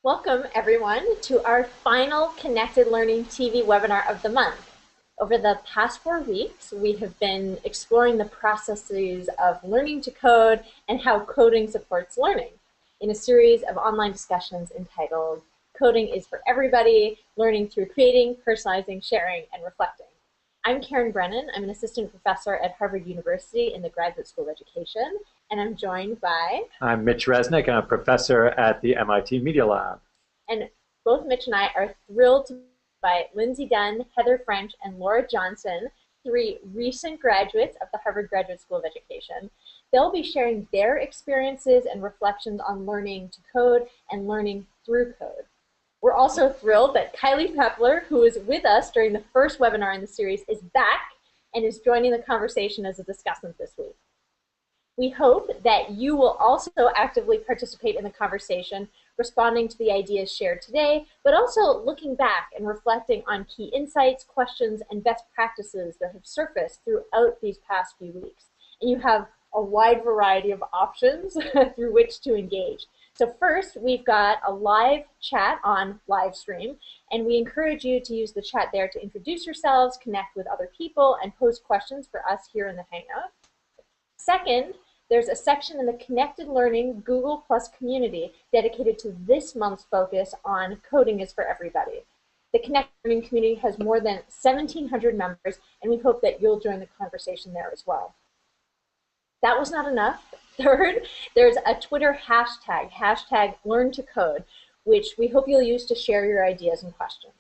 Welcome, everyone, to our final Connected Learning TV webinar of the month. Over the past 4 weeks, we have been exploring the processes of learning to code and how coding supports learning in a series of online discussions entitled Coding is for Everybody, Learning Through Creating, Personalizing, Sharing, and Reflecting. I'm Karen Brennan. I'm an assistant professor at Harvard University in the Graduate School of Education, and I'm joined by... I'm Mitch Resnick. I'm a professor at the MIT Media Lab. And both Mitch and I are thrilled to invite Lindsey Dunn, Heather French, and Laura Johnson, 3 recent graduates of the Harvard Graduate School of Education. They'll be sharing their experiences and reflections on learning to code and learning through code. We're also thrilled that Kylie Pepler, who was with us during the first webinar in the series, is back and is joining the conversation as a discussant this week. We hope that you will also actively participate in the conversation, responding to the ideas shared today, but also looking back and reflecting on key insights, questions, and best practices that have surfaced throughout these past few weeks. And you have a wide variety of options through which to engage. So first, we've got a live chat on live stream, and we encourage you to use the chat there to introduce yourselves, connect with other people, and pose questions for us here in the Hangout. Second, there's a section in the Connected Learning Google Plus community dedicated to this month's focus on coding is for everybody. The Connected Learning community has more than 1,700 members, and we hope that you'll join the conversation there as well. That was not enough. Third, there's a Twitter hashtag, #LearnToCode, which we hope you'll use to share your ideas and questions.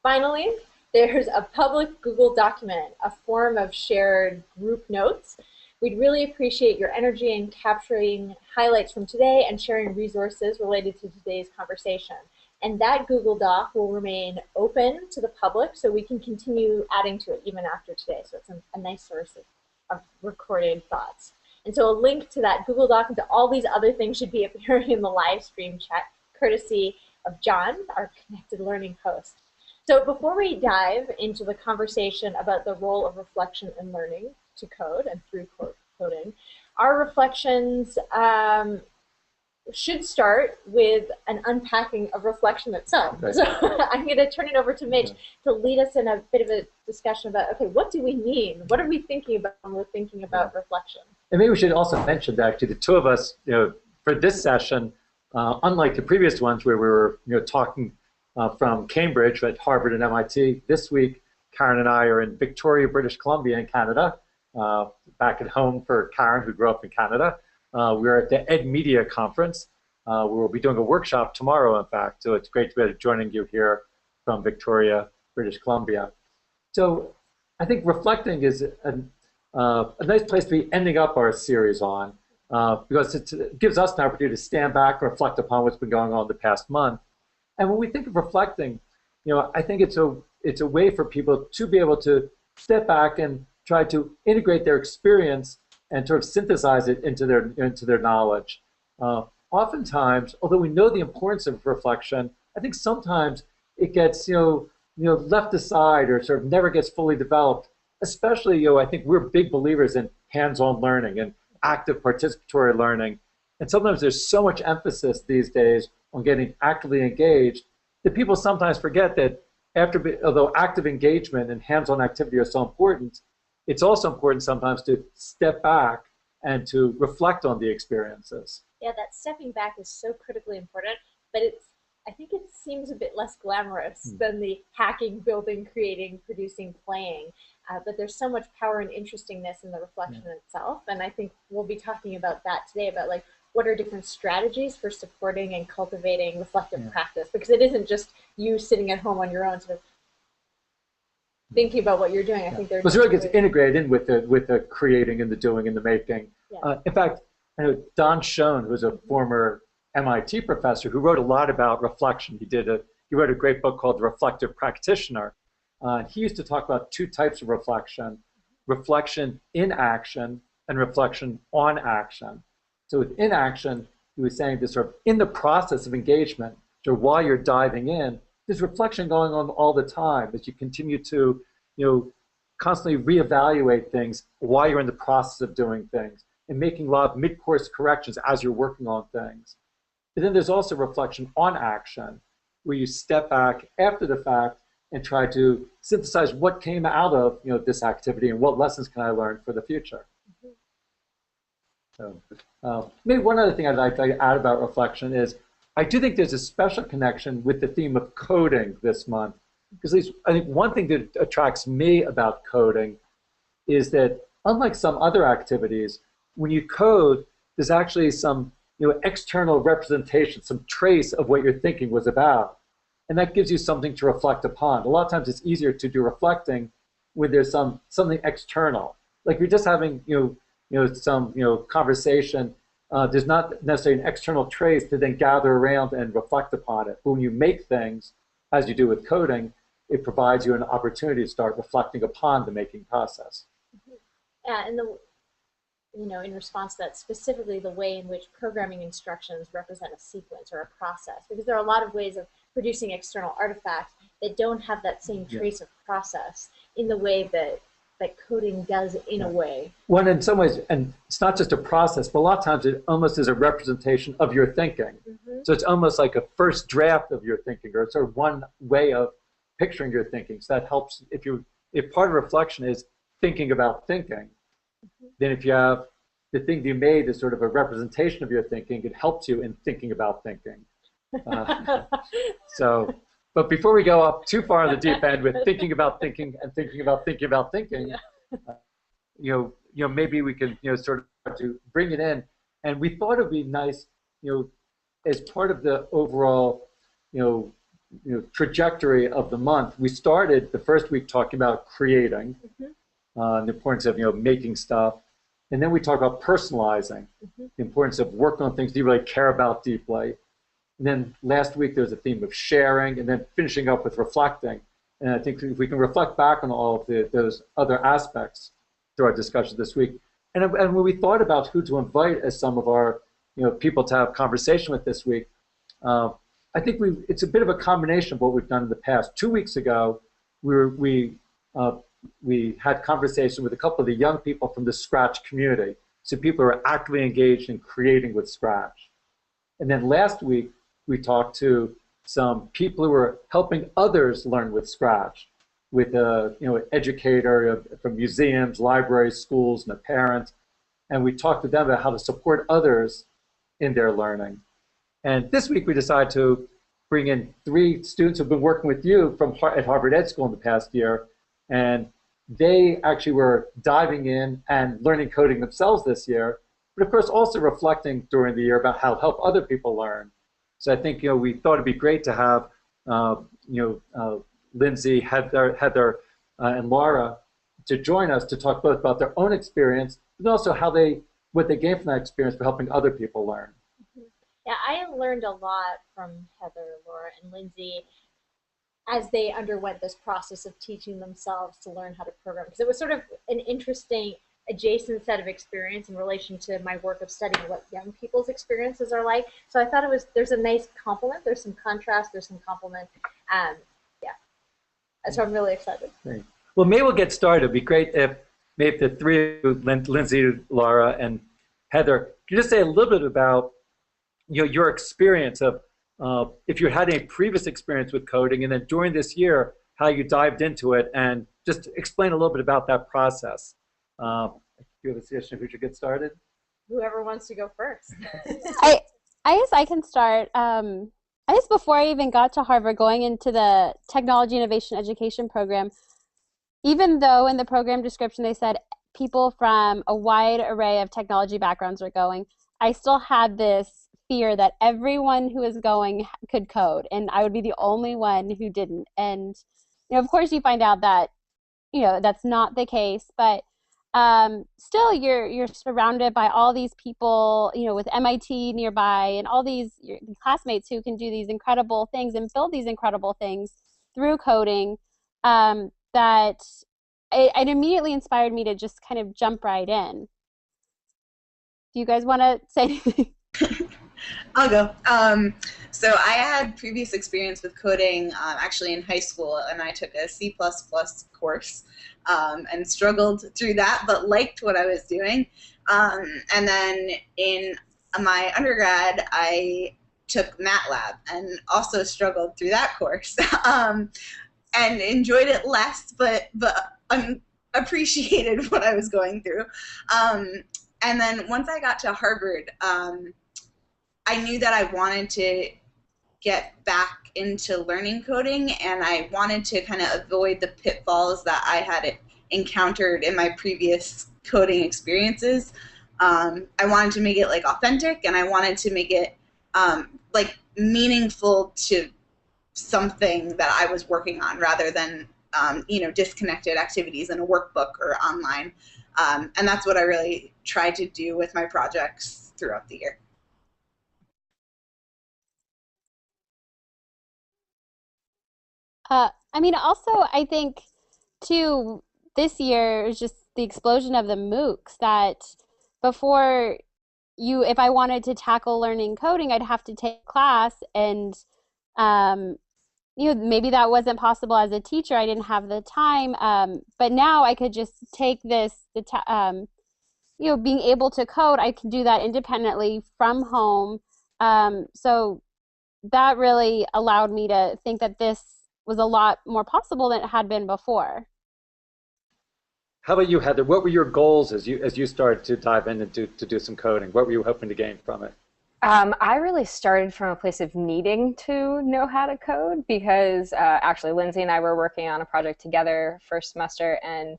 Finally, there's a public Google document, a form of shared group notes. We'd really appreciate your energy in capturing highlights from today and sharing resources related to today's conversation. And that Google Doc will remain open to the public so we can continue adding to it even after today. So it's a nice source of recorded thoughts. And so a link to that Google Doc and to all these other things should be appearing in the live stream chat, courtesy of John, our Connected Learning host. So before we dive into the conversation about the role of reflection in learning to code and through coding, our reflections should start with an unpacking of reflection itself. Right. So I'm going to turn it over to Mitch to lead us in a bit of a discussion about, okay, what do we mean? What are we thinking about when we're thinking about reflection? And maybe we should also mention that actually the two of us, for this session, unlike the previous ones where we were, talking from Cambridge at Harvard and MIT, this week Karen and I are in Victoria, British Columbia in Canada, back at home for Karen, who grew up in Canada. We're at the Ed Media Conference. We'll be doing a workshop tomorrow, in fact, so it's great to be joining you here from Victoria, British Columbia. So I think reflecting is a nice place to be ending up our series on, because it gives us an opportunity to stand back and reflect upon what's been going on the past month. And when we think of reflecting, I think it's a way for people to be able to step back and try to integrate their experience and sort of synthesize it into their knowledge. Oftentimes, although we know the importance of reflection, I think sometimes it gets left aside or sort of never gets fully developed. Especially, I think we're big believers in hands-on learning and active participatory learning. And sometimes there's so much emphasis these days on getting actively engaged that people sometimes forget that although active engagement and hands-on activity are so important, it's also important sometimes to step back and to reflect on the experiences. Yeah, that stepping back is so critically important, but I think it seems a bit less glamorous than the hacking, building, creating, producing, playing. But there's so much power and interestingness in the reflection itself, and I think we'll be talking about that today, about like what are different strategies for supporting and cultivating reflective practice, because it isn't just you sitting at home on your own sort of thinking about what you're doing. I think there's... Well, it really gets integrated in with the creating and the doing and the making. Yeah. In fact, I know Don Schoen, who's a former MIT professor who wrote a lot about reflection. He wrote a great book called The Reflective Practitioner. He used to talk about 2 types of reflection: reflection in action and reflection on action. So with inaction, he was saying this sort of in the process of engagement, so while you're diving in, there's reflection going on all the time as you continue to, constantly reevaluate things while you're in the process of doing things and making a lot of mid-course corrections as you're working on things. But then there's also reflection on action, where you step back after the fact and try to synthesize what came out of this activity and what lessons can I learn for the future. So maybe one other thing I'd like to add about reflection is I do think there's a special connection with the theme of coding this month. Because at least I think one thing that attracts me about coding is that unlike some other activities, when you code, there's actually some external representation, some trace of what your thinking was about. And that gives you something to reflect upon. A lot of times it's easier to do reflecting when there's something external. Like you're just having some conversation. There's not necessarily an external trace to then gather around and reflect upon it. But when you make things, as you do with coding, it provides you an opportunity to start reflecting upon the making process. Yeah, and in response to that, specifically the way in which programming instructions represent a sequence or a process, because there are a lot of ways of producing external artifacts that don't have that same trace of process in the way that coding does in a way. Well, in some ways, and it's not just a process, but a lot of times it almost is a representation of your thinking. So it's almost like a first draft of your thinking, or sort of one way of picturing your thinking. So that helps if part of reflection is thinking about thinking, then if you have the thing you made is sort of a representation of your thinking, it helps you in thinking about thinking. But before we go up too far on the deep end with thinking about thinking and thinking about thinking about thinking, maybe we can sort of to bring it in. And we thought it'd be nice, as part of the overall trajectory of the month. We started the first week talking about creating, the importance of making stuff, and then we talk about personalizing, the importance of working on things you really care about deeply. And then last week there was a theme of sharing, and then finishing up with reflecting. And I think if we can reflect back on all of those other aspects through our discussion this week, and when we thought about who to invite as some of our people to have conversation with this week, I think it's a bit of a combination of what we've done in the past. 2 weeks ago, we had conversation with a couple of the young people from the Scratch community, so people who are actively engaged in creating with Scratch. And then last week, we talked to some people who are helping others learn with Scratch, with an educator from museums, libraries, schools, and a parent. And we talked to them about how to support others in their learning. And this week we decided to bring in 3 students who've been working with you at Harvard Ed School in the past year. And they actually were diving in and learning coding themselves this year, but of course also reflecting during the year about how to help other people learn. So I think we thought it'd be great to have Lindsey, Heather, and Laura to join us to talk both about their own experience, but also what they gained from that experience for helping other people learn. Yeah, I learned a lot from Heather, Laura, and Lindsey as they underwent this process of teaching themselves to learn how to program, because it was sort of an interesting adjacent set of experience in relation to my work of studying what young people's experiences are like. So I thought there's a nice complement, there's some contrast, there's some complement. So I'm really excited. Great. Well, maybe we'll get started. It'd be great if maybe the 3 of you, Lindsey, Laura, and Heather, could you just say a little bit about your experience of if you had any previous experience with coding, and then during this year, how you dived into it, and just explain a little bit about that process. Do you have a suggestion of who should get started? Whoever wants to go first. I guess I can start. I guess before I even got to Harvard, going into the Technology Innovation Education program, even though in the program description they said people from a wide array of technology backgrounds are going, I still had this fear that everyone who was going could code, and I would be the only one who didn't. And of course, you find out that that's not the case, but still you're surrounded by all these people, with MIT nearby and all these your classmates who can do these incredible things and build these incredible things through coding, that it immediately inspired me to just kind of jump right in. Do you guys want to say anything? I'll go. So I had previous experience with coding actually in high school, and I took a C++ course and struggled through that, but liked what I was doing. And then in my undergrad, I took MATLAB and also struggled through that course, and enjoyed it less, but appreciated what I was going through. And then once I got to Harvard, I knew that I wanted to get back into learning coding, and I wanted to kind of avoid the pitfalls that I had encountered in my previous coding experiences. I wanted to make it like authentic, and I wanted to make it like meaningful to something that I was working on, rather than you know, disconnected activities in a workbook or online. And that's what I really tried to do with my projects throughout the year. I mean, also, I think, too, this year is just the explosion of the MOOCs that before if I wanted to tackle learning coding, I'd have to take a class, and, maybe that wasn't possible as a teacher. I didn't have the time. But now I could just take being able to code, I can do that independently from home. So that really allowed me to think that this was a lot more possible than it had been before. How about you, Heather? What were your goals as you started to dive in and to do some coding? What were you hoping to gain from it? I really started from a place of needing to know how to code, because actually Lindsey and I were working on a project together first semester, and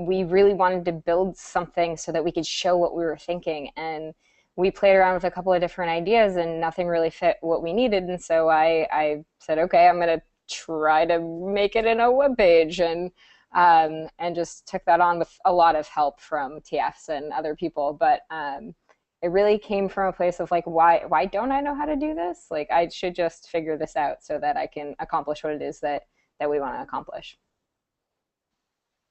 we really wanted to build something so that we could show what we were thinking. And we played around with a couple of different ideas, and nothing really fit what we needed. And so I said, okay, I'm going to try to make it in a web page, and just took that on with a lot of help from TFs and other people. But it really came from a place of like, why don't I know how to do this? Like, I should just figure this out so that I can accomplish what it is that we want to accomplish.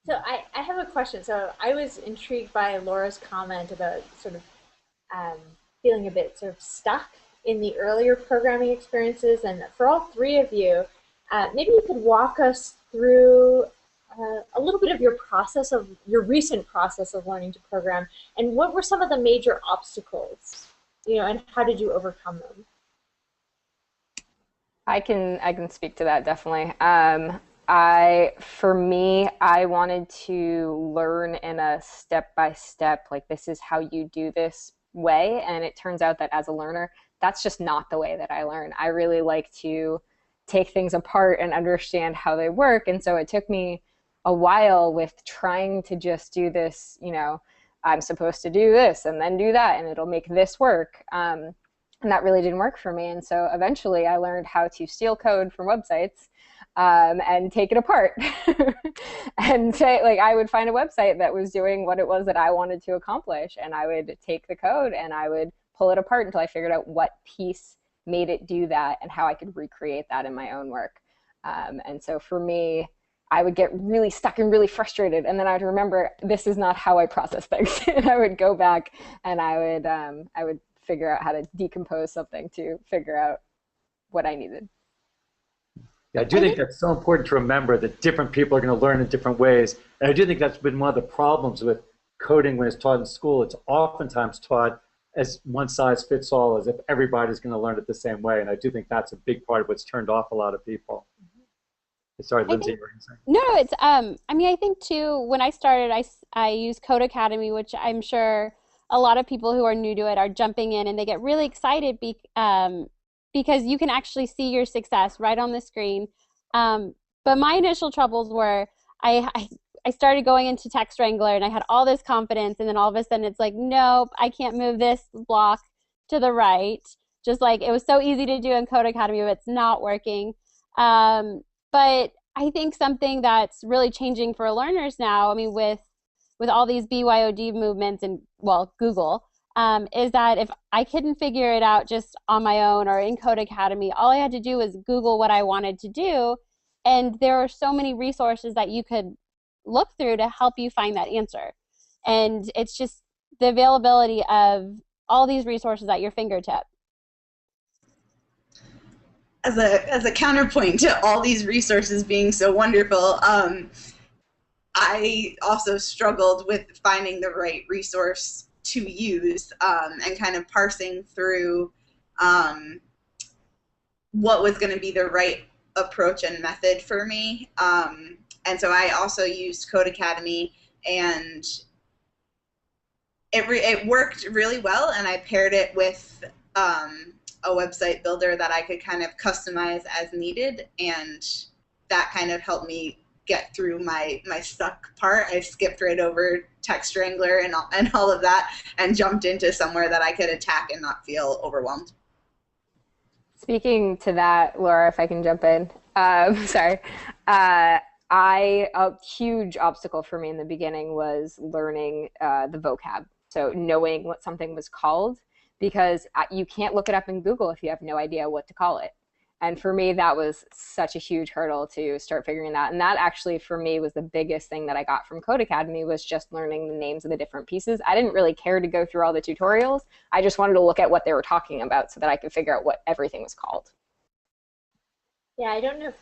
So I have a question. So I was intrigued by Laura's comment about sort of feeling a bit sort of stuck in the earlier programming experiences. And for all three of you, maybe you could walk us through a little bit of your recent process of learning to program, and what were some of the major obstacles, and how did you overcome them? I can speak to that, definitely. For me, I wanted to learn in a step-by-step, like, this is how you do this way, and it turns out that as a learner, that's just not the way that I learn. I really like to take things apart and understand how they work, and so it took me a while with trying to just do this, I'm supposed to do this and then do that, and it'll make this work. And that really didn't work for me. And so eventually I learned how to steal code from websites and take it apart. And say, like, I would find a website that was doing what it was that I wanted to accomplish, and I would take the code and I would pull it apart until I figured out what piece made it do that and how I could recreate that in my own work. And so for me, I would get really stuck and really frustrated, and then I would remember, this is not how I process things. And I would go back and I would figure out how to decompose something to figure out what I needed. Yeah, I do think that's so important to remember that different people are going to learn in different ways. And I do think that's been one of the problems with coding when it's taught in school. It's oftentimes taught as one size fits all, as if everybody's going to learn it the same way. And I do think that's a big part of what's turned off a lot of people. Sorry, Lindsey, you were saying? No, it's I mean, I think too, when I started, I used Code Academy, which I'm sure a lot of people who are new to it are jumping in, and they get really excited because you can actually see your success right on the screen. But my initial troubles were I started going into Text Wrangler, and I had all this confidence, and then all of a sudden it's like, nope, I can't move this block to the right. Just like, it was so easy to do in Code Academy, but it's not working. But I think something that's really changing for learners now, I mean, with all these BYOD movements and, well, Google, is that if I couldn't figure it out just on my own or in Code Academy, all I had to do was Google what I wanted to do, and there are so many resources that you could look through to help you find that answer. And it's just the availability of all these resources at your fingertip. As a counterpoint to all these resources being so wonderful, I also struggled with finding the right resource to use, and kind of parsing through what was going to be the right approach and method for me. And so I also used Code Academy, and it worked really well, and I paired it with a website builder that I could kind of customize as needed, and that kind of helped me get through my stuck part. I skipped right over Text Wrangler and all of that and jumped into somewhere that I could attack and not feel overwhelmed. Speaking to that, Laura, if I can jump in, sorry. A huge obstacle for me in the beginning was learning the vocab. So knowing what something was called, because you can't look it up in Google if you have no idea what to call it. And for me, that was such a huge hurdle to start figuring that. And that actually, for me, was the biggest thing that I got from Code Academy, was just learning the names of the different pieces. I didn't really care to go through all the tutorials. I just wanted to look at what they were talking about so that I could figure out what everything was called. Yeah, I don't know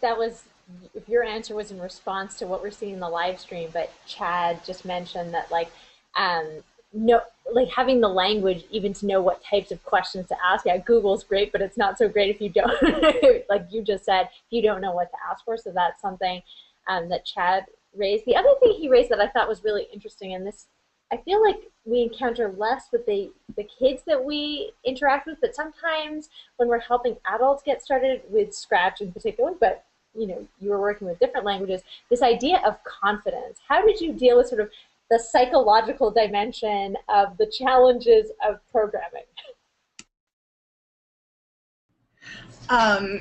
if your answer was in response to what we're seeing in the live stream, but Chad just mentioned that no, like having the language even to know what types of questions to ask. Yeah, Google's great, but it's not so great if you don't, like you just said, if you don't know what to ask for. So that's something that Chad raised. The other thing he raised that I thought was really interesting, and this I feel like we encounter less with the kids that we interact with, but sometimes when we're helping adults get started with Scratch in particular, but you were working with different languages, this idea of confidence. How did you deal with sort of the psychological dimension of the challenges of programming?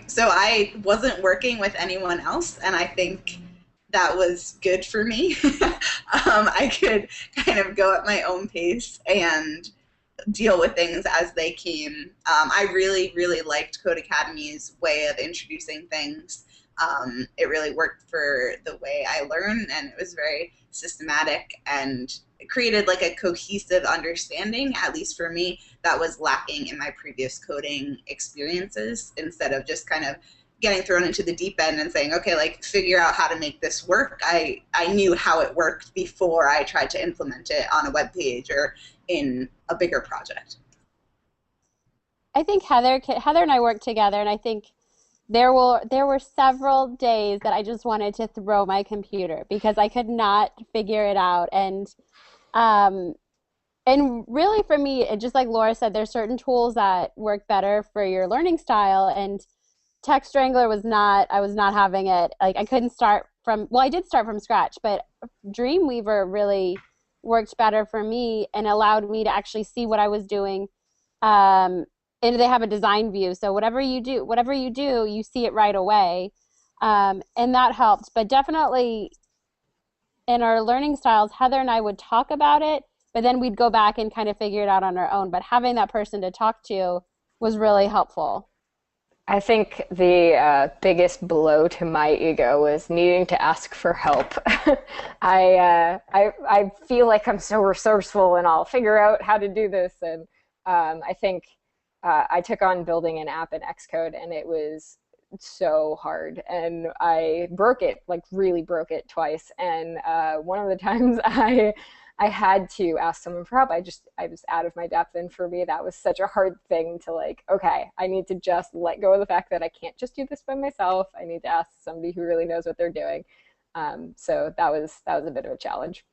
So I wasn't working with anyone else, and I think that was good for me. I could kind of go at my own pace and deal with things as they came. I really, really liked Code Academy's way of introducing things. It really worked for the way I learn, and it was very systematic, and it created like a cohesive understanding, at least for me, that was lacking in my previous coding experiences. Instead of just kind of getting thrown into the deep end and saying, okay, like figure out how to make this work, I knew how it worked before I tried to implement it on a web page or in a bigger project. I think Heather and I worked together, and I think there were several days that I just wanted to throw my computer because I could not figure it out. And really for me, just like Laura said, there's certain tools that work better for your learning style, and Text Wrangler I was not having it. Like I couldn't start from, well, I did start from scratch, but Dreamweaver really worked better for me and allowed me to actually see what I was doing. And they have a design view, so whatever you do, you see it right away, and that helped. But definitely in our learning styles, Heather and I would talk about it, but then we'd go back and kind of figure it out on our own. But having that person to talk to was really helpful. I think the biggest blow to my ego was needing to ask for help. I feel like I'm so resourceful and I'll figure out how to do this, and I think I took on building an app in Xcode, and it was so hard, and I broke it, like really broke it twice. And one of the times I had to ask someone for help. I was out of my depth, and for me that was such a hard thing to like, okay, I need to just let go of the fact that I can't just do this by myself. I need to ask somebody who really knows what they're doing. So that was a bit of a challenge.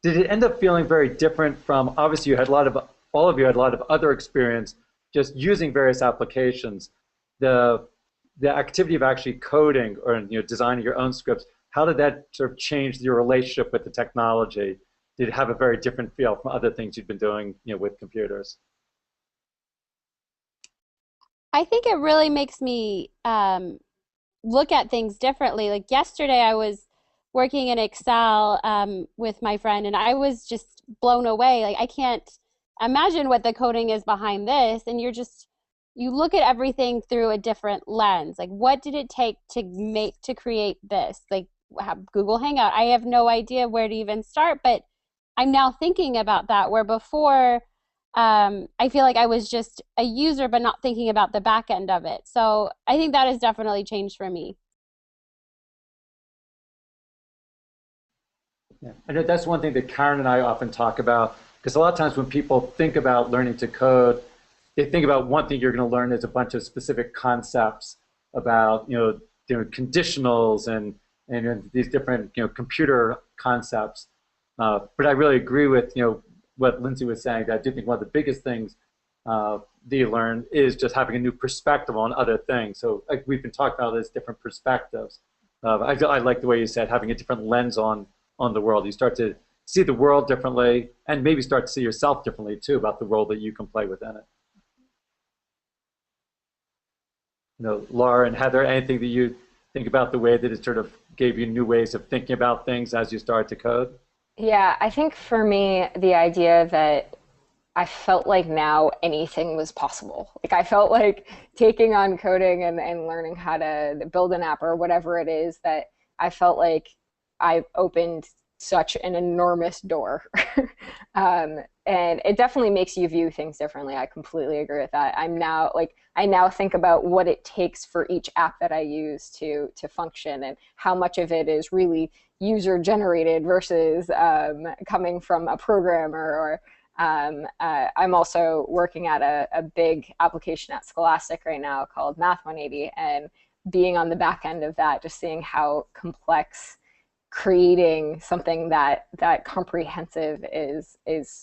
Did it end up feeling very different from, obviously all of you had a lot of other experience just using various applications. The activity of actually coding or designing your own scripts, how did that sort of change your relationship with the technology? Did it have a very different feel from other things you've been doing with computers? I think it really makes me look at things differently. Like yesterday I was working in Excel with my friend, and I was just blown away. Like I can't imagine what the coding is behind this, and you look at everything through a different lens. Like what did it take to create this? Like Google Hangout, I have no idea where to even start, but I'm now thinking about that, where before I feel like I was just a user but not thinking about the back end of it. So I think that has definitely changed for me. Yeah. I know that's one thing that Karen and I often talk about, Because a lot of times when people think about learning to code, they think about one thing you're going to learn is a bunch of specific concepts about, conditionals and these different, computer concepts. But I really agree with, what Lindsey was saying. That I do think one of the biggest things that you learn is just having a new perspective on other things. So like we've been talking about this different perspectives. I like the way you said having a different lens on the world. You start to see the world differently and maybe start to see yourself differently too about the role that you can play within it. Laura and Heather, anything that you think about the way that it sort of gave you new ways of thinking about things as you started to code? Yeah, I think for me, the idea that I felt like now anything was possible. Like I felt like taking on coding and learning how to build an app or whatever it is, that I felt like I opened such an enormous door. And it definitely makes you view things differently. I completely agree with that. I now think about what it takes for each app that I use to function, and how much of it is really user generated versus coming from a programmer. Or I'm also working at a big application at Scholastic right now called Math 180, and being on the back end of that, just seeing how complex creating something that comprehensive is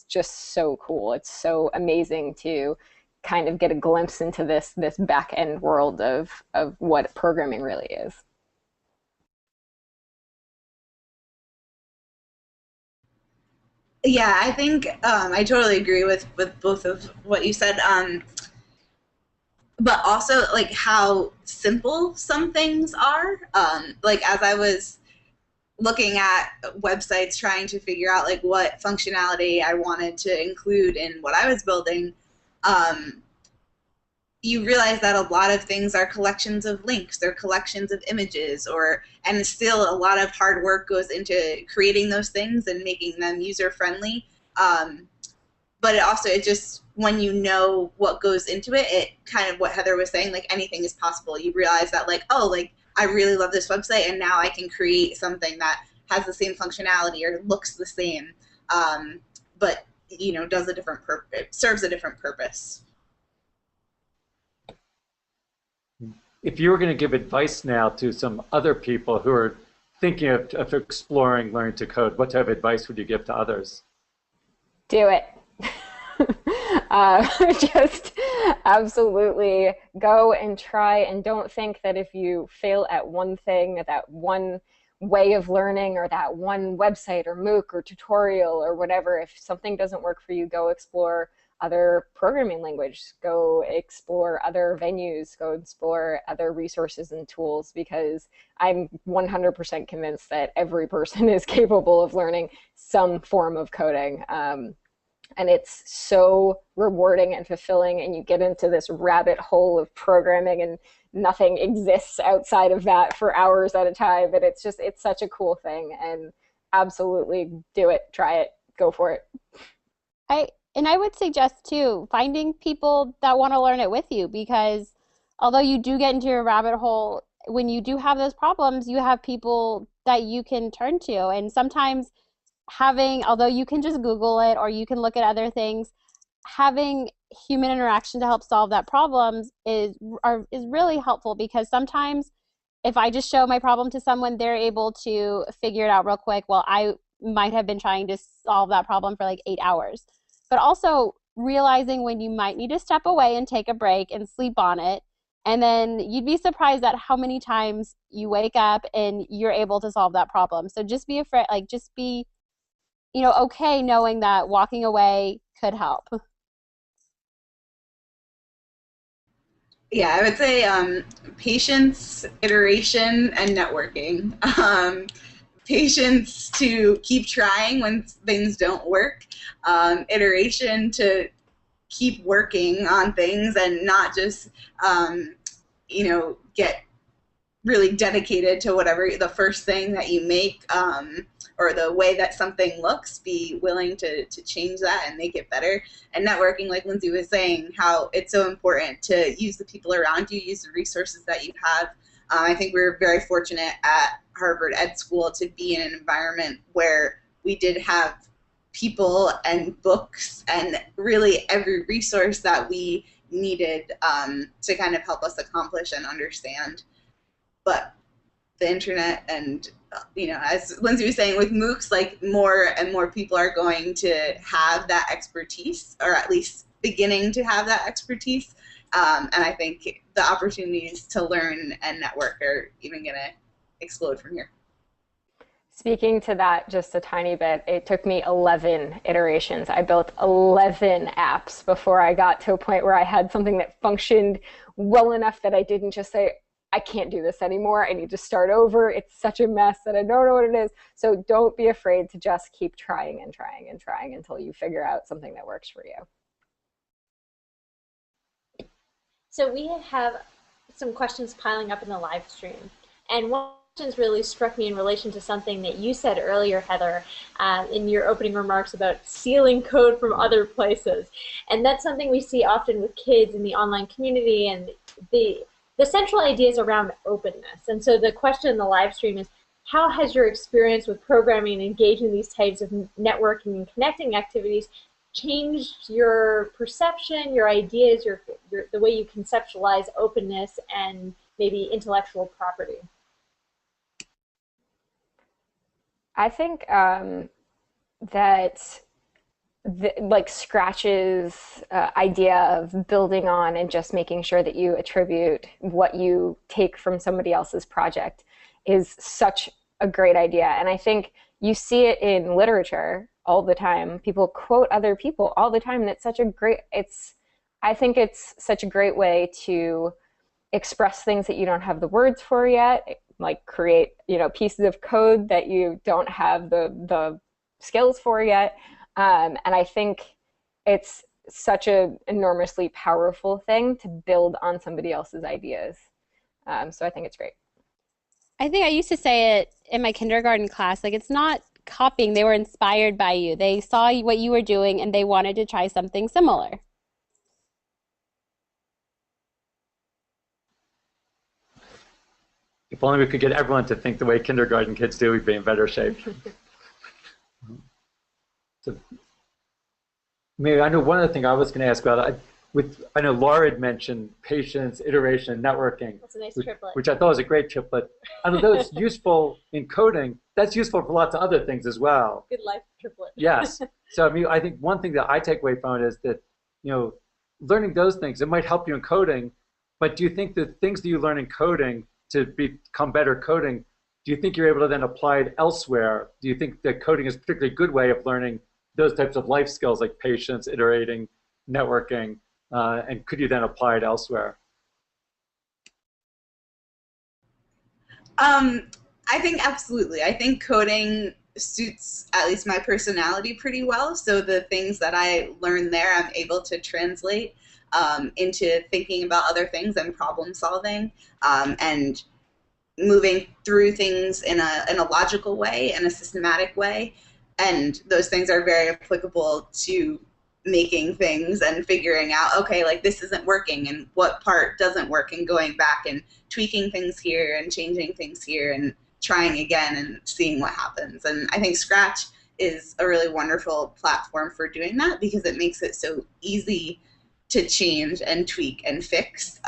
just so cool. It's so amazing to kind of get a glimpse into this back end world of what programming really is. Yeah, I think I totally agree with both of what you said. But also like how simple some things are. Like as I was looking at websites trying to figure out like what functionality I wanted to include in what I was building, you realize that a lot of things are collections of links, they're collections of images, and still a lot of hard work goes into creating those things and making them user friendly. But it just, when you know what goes into it, it kind of what Heather was saying, like anything is possible. You realize that like, oh, like I really love this website and now I can create something that has the same functionality or looks the same, but does a different purpose, serves a different purpose. If you were going to give advice now to some other people who are thinking of exploring learning to code, what type of advice would you give to others? Do it. Just absolutely go and try, and don't think that if you fail at one thing, that one way of learning or that one website or MOOC or tutorial or whatever, if something doesn't work for you, go explore other programming language, go explore other venues, go explore other resources and tools, because I'm 100% convinced that every person is capable of learning some form of coding. And it's so rewarding and fulfilling, and you get into this rabbit hole of programming and nothing exists outside of that for hours at a time. And it's such a cool thing, and absolutely do it, try it, go for it. I would suggest too, finding people that want to learn it with you, because although you do get into your rabbit hole, when you do have those problems, you have people that you can turn to. And sometimes although you can just Google it or you can look at other things, having human interaction to help solve that problem is really helpful, because sometimes if I just show my problem to someone, they're able to figure it out real quick, while I might have been trying to solve that problem for like 8 hours. But also realizing when you might need to step away and take a break and sleep on it. And then you'd be surprised at how many times you wake up and you're able to solve that problem. So just be afraid, like just be, okay knowing that walking away could help. Yeah, I would say patience, iteration, and networking. Patience to keep trying when things don't work. Iteration to keep working on things and not just, get really dedicated to whatever the first thing that you make, or the way that something looks. Be willing to change that and make it better. And networking, like Lindsey was saying, how it's so important to use the people around you, use the resources that you have. I think we're very fortunate at Harvard Ed School to be in an environment where we did have people and books and really every resource that we needed to kind of help us accomplish and understand. But the internet and, as Lindsey was saying, with MOOCs, like more and more people are going to have that expertise, or at least beginning to have that expertise. And I think the opportunities to learn and network are even going to explode from here. Speaking to that just a tiny bit, it took me 11 iterations. I built 11 apps before I got to a point where I had something that functioned well enough that I didn't just say, I can't do this anymore. I need to start over. It's such a mess that I don't know what it is. So don't be afraid to just keep trying and trying and trying until you figure out something that works for you. So we have some questions piling up in the live stream. And one question really struck me in relation to something that you said earlier, Heather, in your opening remarks about stealing code from other places. And that's something we see often with kids in the online community, and the central idea is around openness. And so the question in the live stream is, how has your experience with programming and engaging in these types of networking and connecting activities changed your perception, your ideas, the way you conceptualize openness and maybe intellectual property? I think that like Scratch's idea of building on and just making sure that you attribute what you take from somebody else's project is such a great idea. And I think you see it in literature all the time. People quote other people all the time, and it's such a great, I think it's such a great way to express things that you don't have the words for yet, like create, pieces of code that you don't have the skills for yet. And I think it's such an enormously powerful thing to build on somebody else's ideas. So I think it's great. I think I used to say it in my kindergarten class, like, it's not copying. They were inspired by you. They saw what you were doing and they wanted to try something similar. If only we could get everyone to think the way kindergarten kids do, we'd be in better shape. So, maybe I know one other thing I was going to ask about. I know Laura had mentioned patience, iteration, and networking. That's a nice triplet. Which I thought was a great triplet. I know those useful in coding. That's useful for lots of other things as well. Good life triplet. Yes. So I think one thing that I take away from it is that learning those things, it might help you in coding, but do you think the things that you learn in coding to become better coding, do you think you're able to then apply it elsewhere? Do you think that coding is a particularly good way of learning those types of life skills like patience, iterating, networking, and could you then apply it elsewhere? I think absolutely. I think coding suits at least my personality pretty well. So the things that I learned there, I'm able to translate into thinking about other things and problem solving, and moving through things in a logical way, in a systematic way. And those things are very applicable to making things and figuring out, okay, like this isn't working and what part doesn't work, and going back and tweaking things here and changing things here and trying again and seeing what happens. And I think Scratch is a really wonderful platform for doing that because it makes it so easy to change and tweak and fix,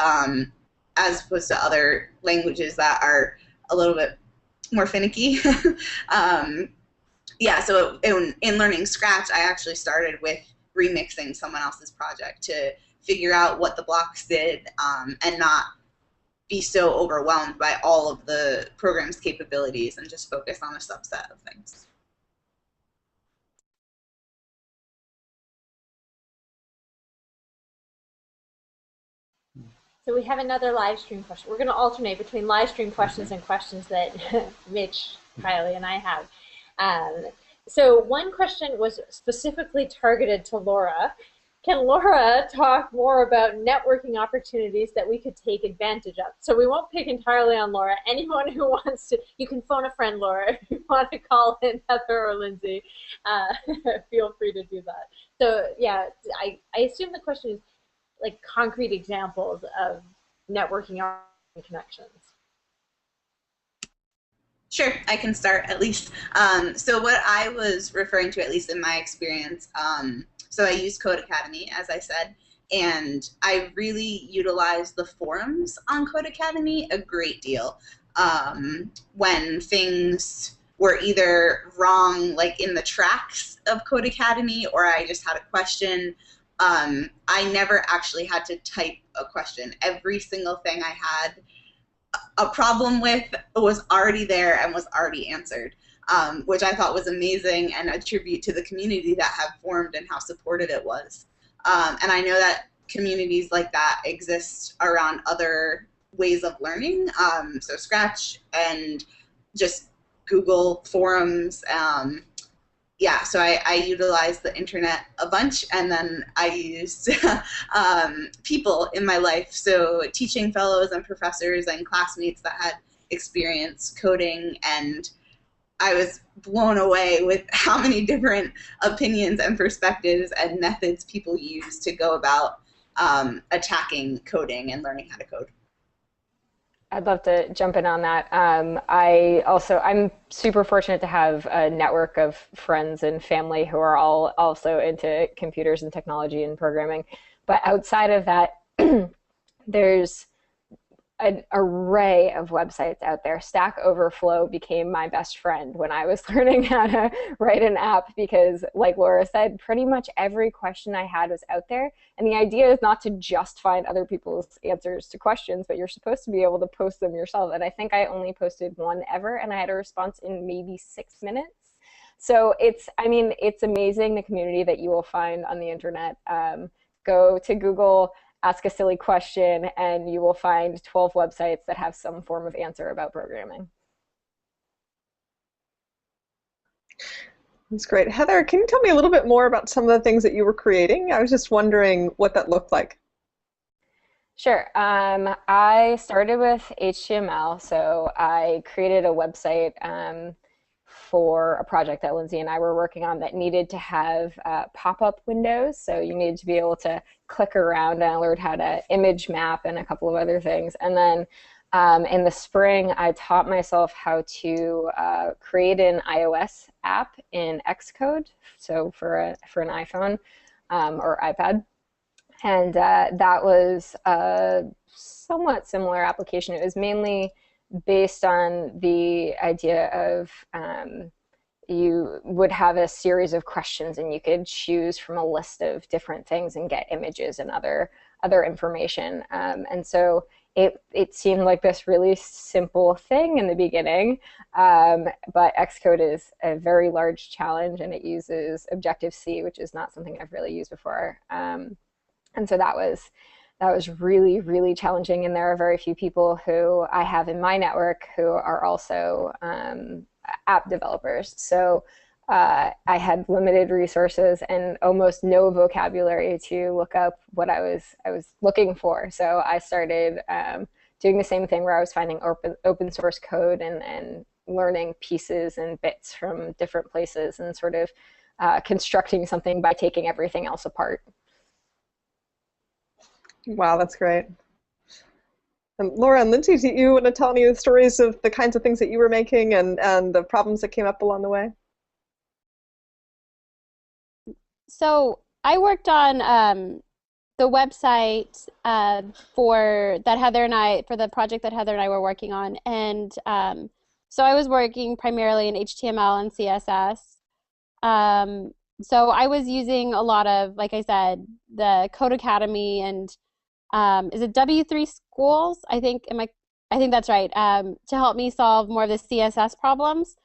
as opposed to other languages that are a little bit more finicky. Yeah, so in learning Scratch, I actually started with remixing someone else's project to figure out what the blocks did, and not be so overwhelmed by all of the program's capabilities and just focus on a subset of things. So we have another live stream question. We're going to alternate between live stream questions and questions that Mitch, Kylie, and I have. So one question was specifically targeted to Laura. Can Laura talk more about networking opportunities that we could take advantage of? So we won't pick entirely on Laura. Anyone who wants to, you can phone a friend, Laura, if you want to call in Heather or Lindsey. Feel free to do that. So yeah, I assume the question is like concrete examples of networking connections. Sure, I can start at least. So what I was referring to, at least in my experience, so I use Code Academy, as I said, and I really utilize the forums on Code Academy a great deal. When things were either wrong, like in the tracks of Code Academy, or I just had a question, I never actually had to type a question. Every single thing I had a problem with was already there and was already answered, which I thought was amazing and a tribute to the community that had formed and how supportive it was. And I know that communities like that exist around other ways of learning, so Scratch and just Google forums. Yeah, so I utilized the internet a bunch, and then I used people in my life, so teaching fellows and professors and classmates that had experience coding, and I was blown away with how many different opinions and perspectives and methods people use to go about attacking coding and learning how to code. I'd love to jump in on that. I'm super fortunate to have a network of friends and family who are all also into computers and technology and programming. But outside of that, there's an array of websites out there. Stack Overflow became my best friend when I was learning how to write an app because, like Laura said, pretty much every question I had was out there. And the idea is not to just find other people's answers to questions, but you're supposed to be able to post them yourself. And I think I only posted one ever, and I had a response in maybe 6 minutes. So it's amazing the community that you will find on the internet. Go to Google, ask a silly question, and you will find 12 websites that have some form of answer about programming. That's great. Heather, can you tell me a little bit more about some of the things that you were creating? I was just wondering what that looked like. Sure. I started with HTML, so I created a website for a project that Lindsey and I were working on that needed to have pop-up windows. So you needed to be able to click around, and I learned how to image map and a couple of other things. And then in the spring, I taught myself how to create an iOS app in Xcode, so for an iPhone or iPad. And that was a somewhat similar application. It was mainly based on the idea of you would have a series of questions, and you could choose from a list of different things and get images and other information. And so it seemed like this really simple thing in the beginning, but Xcode is a very large challenge, and it uses Objective-C, which is not something I've really used before. And so that was really, really challenging. And there are very few people who I have in my network who are also app developers. So I had limited resources and almost no vocabulary to look up what I was looking for. So I started doing the same thing where I was finding open source code and learning pieces and bits from different places and sort of constructing something by taking everything else apart. Wow, that's great. And Laura and Lindsey, do you want to tell any of the stories of the kinds of things that you were making and the problems that came up along the way? So I worked on the website for the project that Heather and I were working on, and so I was working primarily in HTML and CSS. So I was using a lot of, like I said, the Code Academy and is it W3 Schools? I think that's right. To help me solve more of the CSS problems.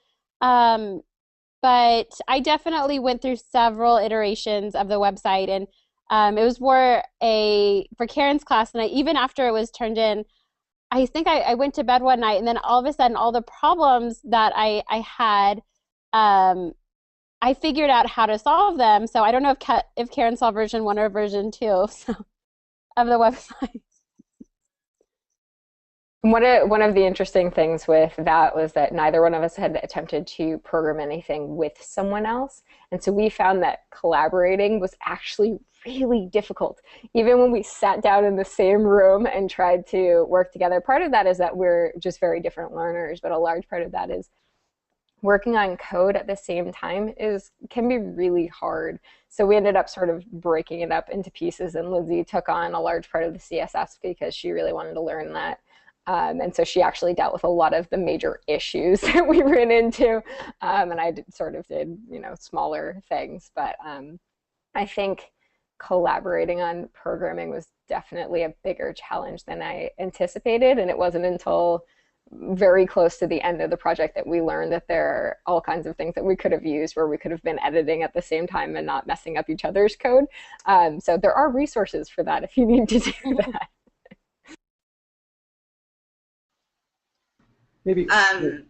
But I definitely went through several iterations of the website, and it was for Karen's class, and even after it was turned in, I think I went to bed one night, and then all of a sudden, all the problems that I had, I figured out how to solve them. So I don't know if Karen saw version 1 or version 2 of the website. One of the interesting things with that was that neither one of us had attempted to program anything with someone else. And so we found that collaborating was actually really difficult. Even when we sat down in the same room and tried to work together, part of that is that we're just very different learners, but a large part of that is working on code at the same time can be really hard. So we ended up sort of breaking it up into pieces, and Lindsey took on a large part of the CSS because she really wanted to learn that. And so she actually dealt with a lot of the major issues that we ran into, and I sort of did, smaller things. But I think collaborating on programming was definitely a bigger challenge than I anticipated, and it wasn't until very close to the end of the project that we learned that there are all kinds of things that we could have used where we could have been editing at the same time and not messing up each other's code. So there are resources for that if you need to do that. Maybe. Go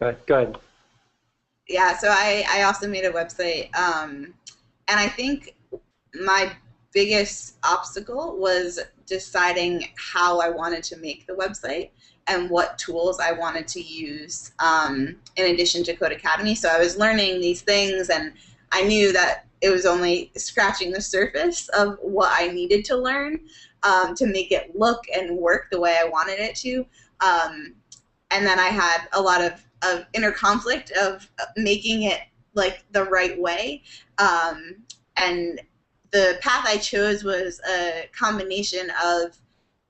ahead. Yeah, so I also made a website, and I think my biggest obstacle was deciding how I wanted to make the website and what tools I wanted to use in addition to Code Academy. So I was learning these things, and I knew that it was only scratching the surface of what I needed to learn to make it look and work the way I wanted it to. And then I had a lot of inner conflict of making it like the right way. And the path I chose was a combination of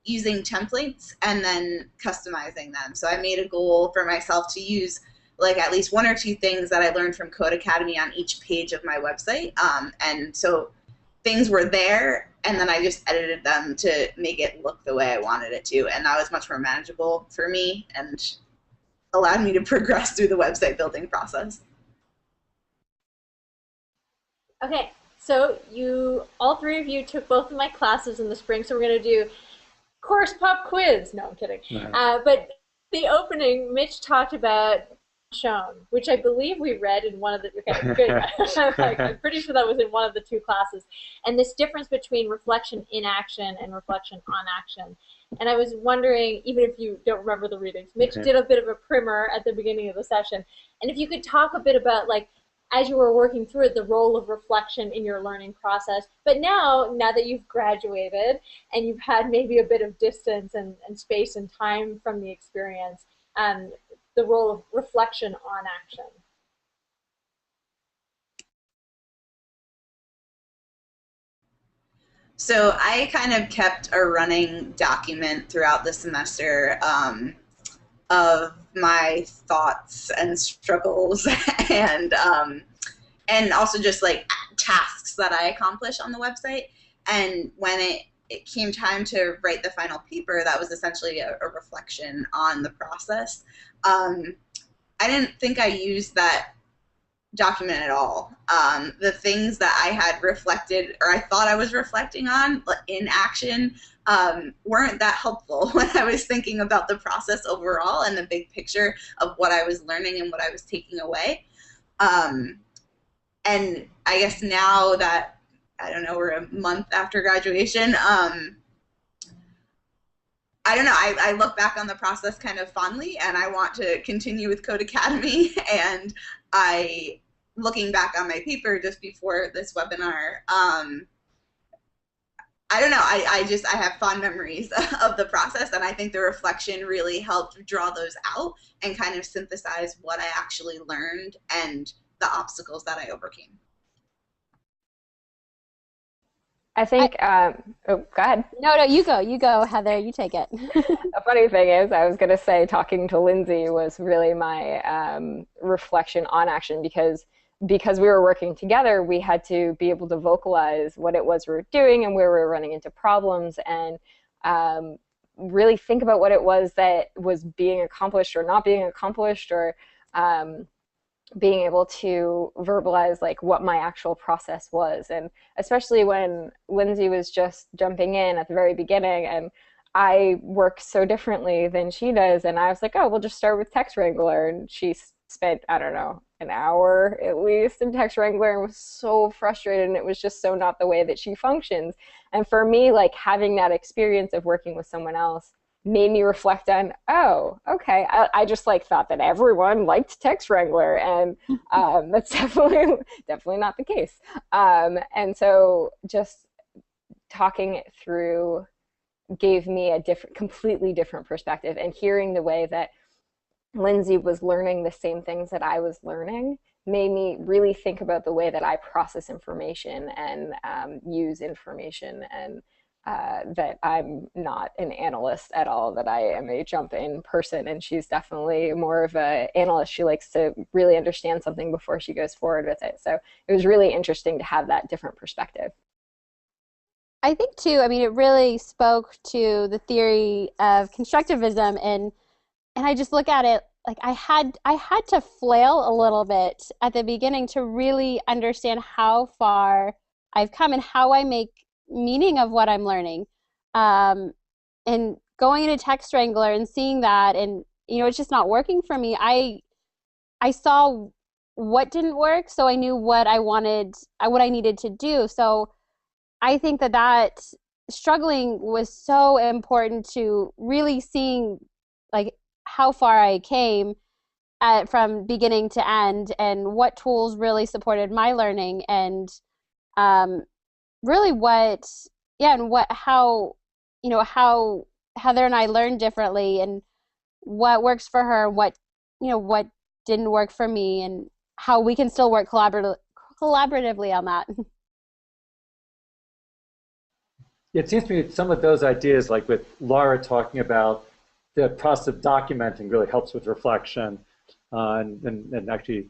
using templates and then customizing them. So I made a goal for myself to use like at least one or two things that I learned from Code Academy on each page of my website. And so things were there, and then I just edited them to make it look the way I wanted it to, and that was much more manageable for me and allowed me to progress through the website building process. Okay, so all three of you took both of my classes in the spring, so we're going to do course pop quiz. No, I'm kidding. But the opening, Mitch talked about shown, which I believe we read in one of the, okay, good. I'm pretty sure that was in one of the two classes. And this difference between reflection in action and reflection on action. And I was wondering, even if you don't remember the readings, Mitch did a bit of a primer at the beginning of the session. And if you could talk a bit about, like, as you were working through it, the role of reflection in your learning process. But now that you've graduated and you've had maybe a bit of distance and space and time from the experience, the role of reflection on action. So I kind of kept a running document throughout the semester of my thoughts and struggles and also just like tasks that I accomplish on the website. And when it came time to write the final paper, that was essentially a reflection on the process. I didn't think I used that document at all. The things that I had reflected, or I thought I was reflecting on in action, weren't that helpful when I was thinking about the process overall and the big picture of what I was learning and what I was taking away. And I guess now that, I don't know, we're a month after graduation, I don't know, I look back on the process kind of fondly, and I want to continue with Code Academy, and looking back on my paper just before this webinar, I don't know, I have fond memories of the process, and I think the reflection really helped draw those out and kind of synthesize what I actually learned and the obstacles that I overcame. I think, oh, go ahead. No, you go, Heather, you take it. A funny thing is, I was going to say talking to Lindsey was really my reflection on action, because we were working together, we had to be able to vocalize what it was we were doing and where we were running into problems, and really think about what it was that was being accomplished or not being accomplished, or being able to verbalize like what my actual process was. And especially when Lindsey was just jumping in at the very beginning, and I work so differently than she does, and I was like, oh, we'll just start with Text Wrangler, and she spent, I don't know, an hour at least in Text Wrangler and was so frustrated, and it was just so not the way that she functions. And for me, like, having that experience of working with someone else made me reflect on, oh, okay, I just like thought that everyone liked Text Wrangler, and that's definitely not the case. And so just talking it through gave me a completely different perspective, and hearing the way that Lindsey was learning the same things that I was learning made me really think about the way that I process information and use information, and that I'm not an analyst at all, that I am a jump-in person, and she's definitely more of an analyst. She likes to really understand something before she goes forward with it. So it was really interesting to have that different perspective. I think too, I mean, it really spoke to the theory of constructivism, and I just look at it like I had to flail a little bit at the beginning to really understand how far I've come and how I make meaning of what I'm learning. And going into Text Wrangler and seeing that, and it's just not working for me. I saw what didn't work, so I knew what I needed to do. So I think that struggling was so important to really seeing like how far I came from beginning to end, and what tools really supported my learning, and really how Heather and I learned differently, and what works for her, what didn't work for me, and how we can still work collaboratively on that. It seems to me that some of those ideas, like with Laura talking about the process of documenting, really helps with reflection, and actually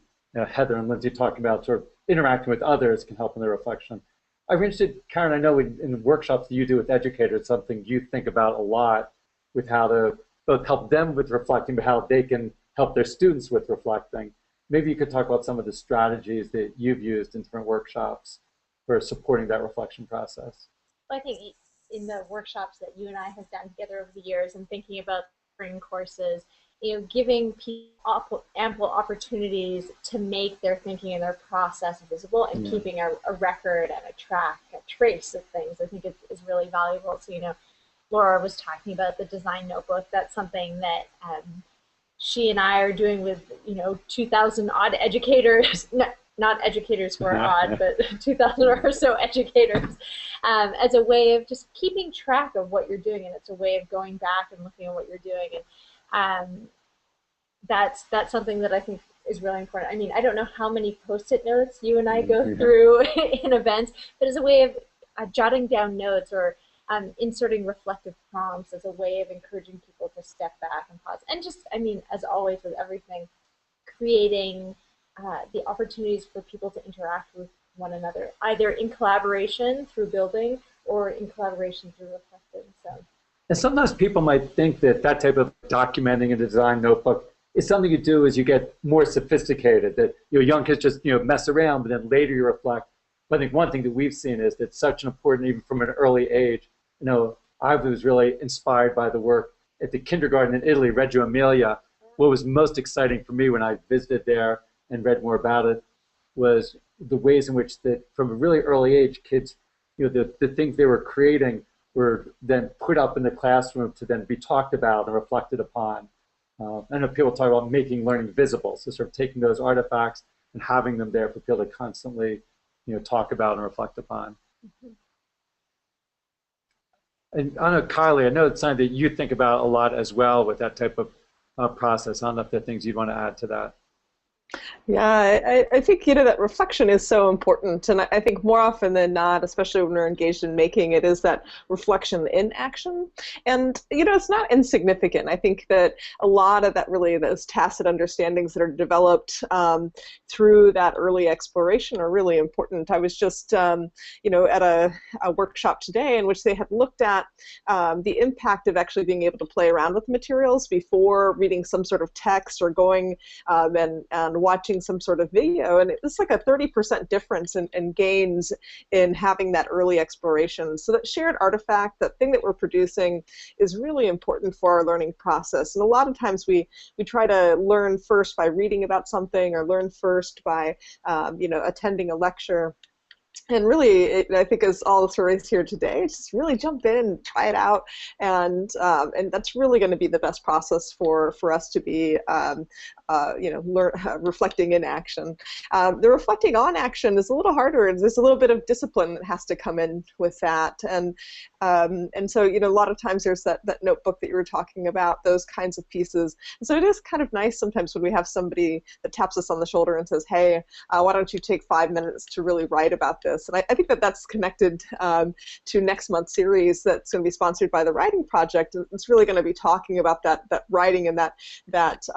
Heather and Lindsey talking about sort of interacting with others can help in their reflection. I'm interested, Karen, I know in the workshops that you do with educators, something you think about a lot with how to both help them with reflecting, but how they can help their students with reflecting. Maybe you could talk about some of the strategies that you've used in different workshops for supporting that reflection process. Well, I think in the workshops that you and I have done together over the years, and thinking about spring courses, giving people ample opportunities to make their thinking and their process visible, and keeping a record and a trace of things, I think is really valuable. So, Laura was talking about the design notebook. That's something that she and I are doing with 2,000 odd educators, not educators who are odd, but 2,000 or so educators, as a way of just keeping track of what you're doing, and it's a way of going back and looking at what you're doing, and that's something that I think is really important. I mean, I don't know how many Post-it notes you and I go through in events, but as a way of jotting down notes, or inserting reflective prompts as a way of encouraging people to step back and pause. And just, I mean, as always with everything, creating the opportunities for people to interact with one another, either in collaboration through building, or in collaboration through reflecting. So. And sometimes people might think that type of documenting a design notebook is something you do as you get more sophisticated, that young kids just mess around, but then later you reflect. But I think one thing that we've seen is that such an important, even from an early age, I was really inspired by the work at the kindergarten in Italy, Reggio Emilia. What was most exciting for me when I visited there and read more about it was the ways in which that from a really early age, kids, the things they were creating were then put up in the classroom to then be talked about and reflected upon. I know people talk about making learning visible, so sort of taking those artifacts and having them there for people to constantly talk about and reflect upon. Mm-hmm. And I know, Kylie, I know it's something that you think about a lot as well with that type of process. I don't know if there are things you want to add to that. Yeah, I think that reflection is so important, and I think more often than not, especially when we're engaged in making, it is that reflection in action. And it's not insignificant. I think that a lot of that, really, those tacit understandings that are developed through that early exploration are really important. I was just at a workshop today in which they had looked at the impact of actually being able to play around with materials before reading some sort of text, or going and watching some sort of video, and it's like a 30% difference in gains in having that early exploration. So that shared artifact, that thing that we're producing, is really important for our learning process. And a lot of times we try to learn first by reading about something, or learn first by attending a lecture. And really, I think as all the stories here today, just really jump in, try it out, and that's really going to be the best process for us to be, reflecting in action. The reflecting on action is a little harder. There's a little bit of discipline that has to come in with that, and so a lot of times there's that notebook that you were talking about, those kinds of pieces. And so it is kind of nice sometimes when we have somebody that taps us on the shoulder and says, "Hey, why don't you take 5 minutes to really write about this?" And I think that's connected to next month's series that's going to be sponsored by the Writing Project. It's really going to be talking about that writing and that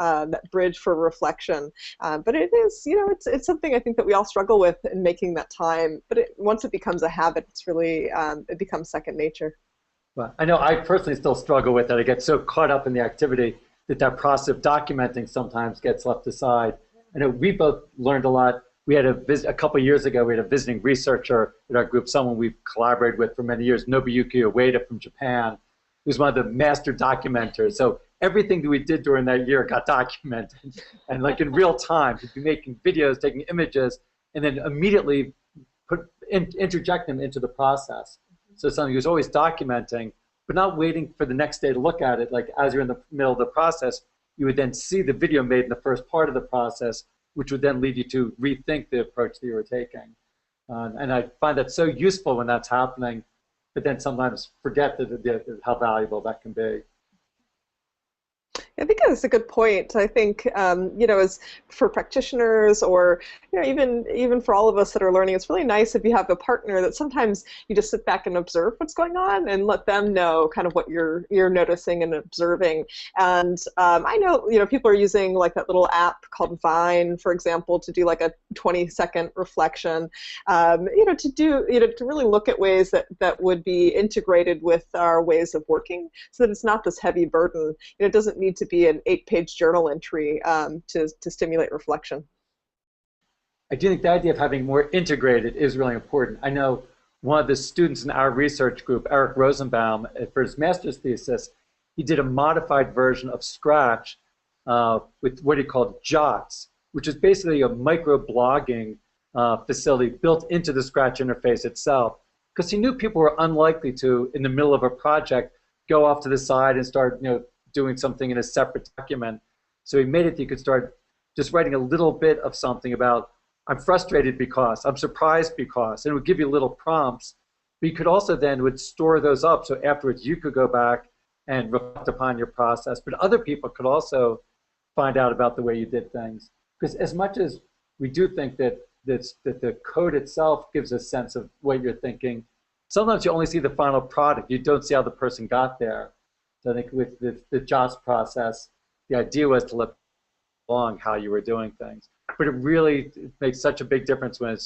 bridge for reflection. But it is, it's something I think that we all struggle with in making that time. But once it becomes a habit, it's really, it becomes second nature. Well, I know I personally still struggle with it. I get so caught up in the activity that process of documenting sometimes gets left aside. I know we both learned a lot. We had a couple of years ago, we had a visiting researcher in our group, someone we've collaborated with for many years, Nobuyuki Ueda from Japan, who's one of the master documenters. So everything that we did during that year got documented. And like in real time, he'd be making videos, taking images, and then immediately interject them into the process. So something he was always documenting, but not waiting for the next day to look at it. Like as you're in the middle of the process, you would then see the video made in the first part of the process, which would then lead you to rethink the approach that you were taking. And I find that so useful when that's happening, but then sometimes forget how valuable that can be. I think that's a good point. I think, as for practitioners or, even for all of us that are learning, it's really nice if you have a partner that sometimes you just sit back and observe what's going on and let them know kind of what you're noticing and observing. And I know, people are using like that little app called Vine, for example, to do like a 20-second reflection, to really look at ways that would be integrated with our ways of working so that it's not this heavy burden. It doesn't need to be an 8-page journal entry to stimulate reflection. I do think the idea of having more integrated is really important. I know one of the students in our research group, Eric Rosenbaum, for his master's thesis, he did a modified version of Scratch with what he called Jots, which is basically a micro-blogging facility built into the Scratch interface itself, because he knew people were unlikely to, in the middle of a project, go off to the side and start, doing something in a separate document. So he made it that you could start just writing a little bit of something about, I'm frustrated because, I'm surprised because, and it would give you little prompts. But you could also then would store those up so afterwards you could go back and reflect upon your process. But other people could also find out about the way you did things. Because as much as we do think that the code itself gives a sense of what you're thinking, sometimes you only see the final product. You don't see how the person got there. So I think with the JOTS process, the idea was to let along how you were doing things. But it really makes such a big difference when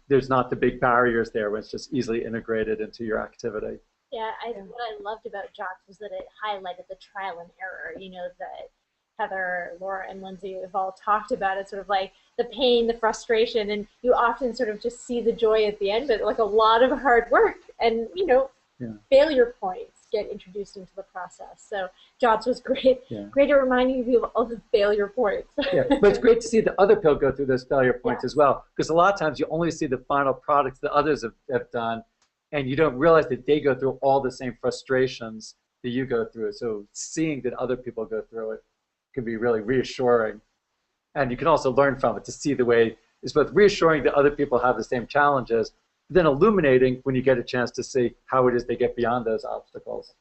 there's not the big barriers there, when it's just easily integrated into your activity. Yeah, what I loved about JOTS was that it highlighted the trial and error, that Heather, Laura, and Lindsey have all talked about it, sort of like the pain, the frustration, and you often sort of just see the joy at the end, but like a lot of hard work and, failure points get introduced into the process. So JOTS was great, great at reminding you of all the failure points. Yeah, but it's great to see the other people go through those failure points as well, because a lot of times you only see the final products that others have done, and you don't realize that they go through all the same frustrations that you go through. So seeing that other people go through it can be really reassuring. And you can also learn from it to see the way it's both reassuring that other people have the same challenges, but then illuminating when you get a chance to see how it is they get beyond those obstacles.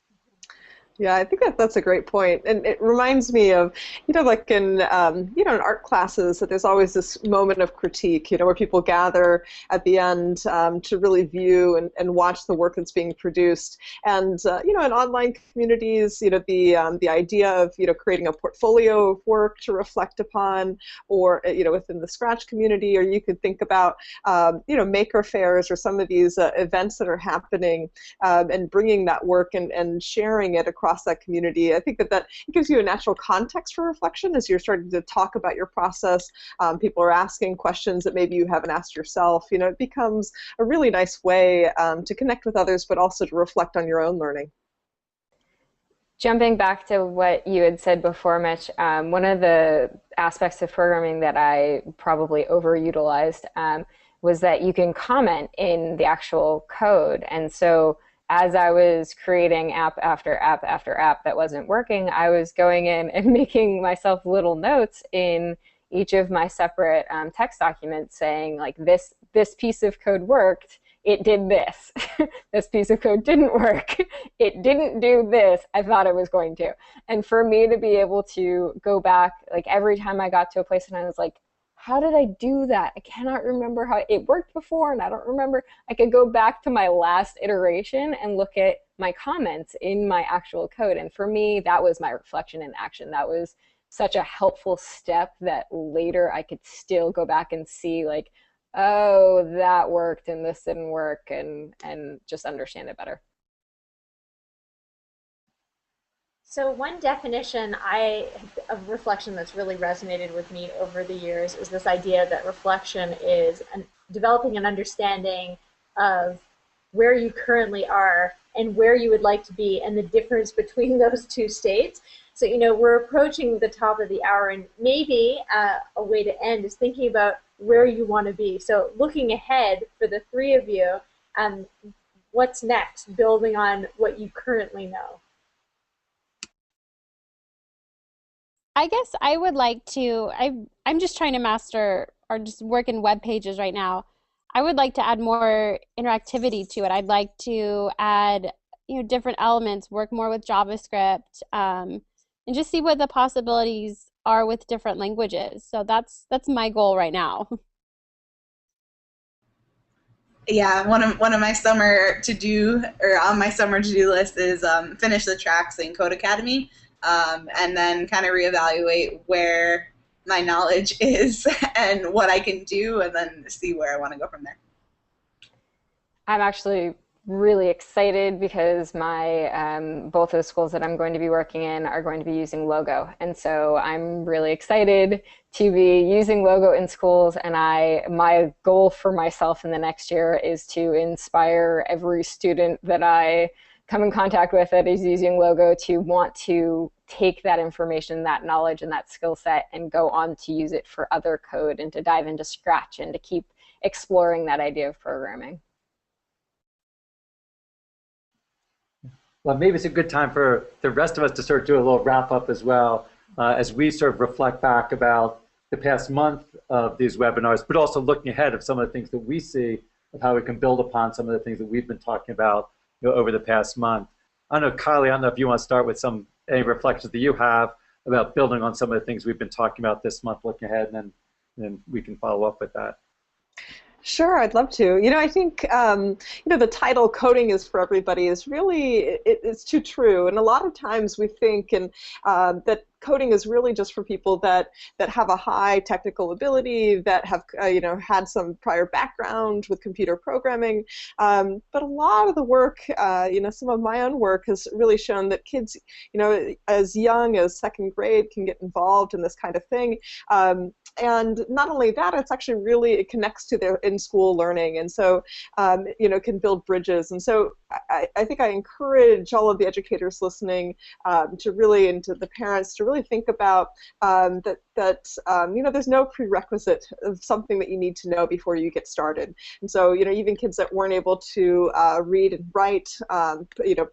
Yeah, I think that's a great point. And it reminds me of, like in, in art classes, that there's always this moment of critique, where people gather at the end to really view and watch the work that's being produced. And, in online communities, the idea of, creating a portfolio of work to reflect upon, or, within the Scratch community, or you could think about, maker fairs or some of these events that are happening and bringing that work and sharing it across that community. I think that it gives you a natural context for reflection as you're starting to talk about your process. People are asking questions that maybe you haven't asked yourself. It becomes a really nice way to connect with others, but also to reflect on your own learning. Jumping back to what you had said before, Mitch, one of the aspects of programming that I probably overutilized was that you can comment in the actual code. And so as I was creating app after app after app that wasn't working, I was going in and making myself little notes in each of my separate text documents saying, like, this piece of code worked, it did this. This piece of code didn't work, it didn't do this, I thought it was going to. And for me to be able to go back, like every time I got to a place and I was like, how did I do that? I cannot remember how it worked before, and I don't remember. I could go back to my last iteration and look at my comments in my actual code. And for me, that was my reflection in action. That was such a helpful step that later I could still go back and see, like, oh, that worked and this didn't work, and just understand it better. So one definition of reflection that's really resonated with me over the years is this idea that reflection is developing an understanding of where you currently are and where you would like to be and the difference between those two states. So, we're approaching the top of the hour, and maybe a way to end is thinking about where you want to be. So looking ahead for the three of you, what's next, building on what you currently know? I guess I would like to, I'm just trying to master or just work in web pages right now. I would like to add more interactivity to it. I'd like to add, different elements, work more with JavaScript, and just see what the possibilities are with different languages. So that's my goal right now. Yeah, one of my summer to-do, or on my summer to-do list is finish the tracks in Code Academy. And then kind of reevaluate where my knowledge is and what I can do, and then see where I want to go from there. I'm actually really excited because my both of the schools that I'm going to be working in are going to be using Logo, and so I'm really excited to be using Logo in schools. And my goal for myself in the next year is to inspire every student that I come in contact with that is using Logo to want to take that information, that knowledge, and that skill set and go on to use it for other code and to dive into Scratch and to keep exploring that idea of programming. Well, maybe it's a good time for the rest of us to sort of do a little wrap up as well, as we sort of reflect back about the past month of these webinars, but also looking ahead of some of the things that we see of how we can build upon some of the things that we've been talking about over the past month. I don't know, Kylie, I don't know if you want to start with any reflections that you have about building on some of the things we've been talking about this month, looking ahead, and then we can follow up with that. Sure, I'd love to. I think, the title "Coding is for Everybody" is really, it's too true. And a lot of times we think that coding is really just for people that have a high technical ability, that have had some prior background with computer programming. But a lot of the work, some of my own work has really shown that kids, as young as second grade can get involved in this kind of thing. And not only that, it's actually it connects to their in-school learning, and so can build bridges. And so I think I encourage all of the educators listening to really, and to the parents, to really think about that there's no prerequisite of something that you need to know before you get started. And so even kids that weren't able to read and write,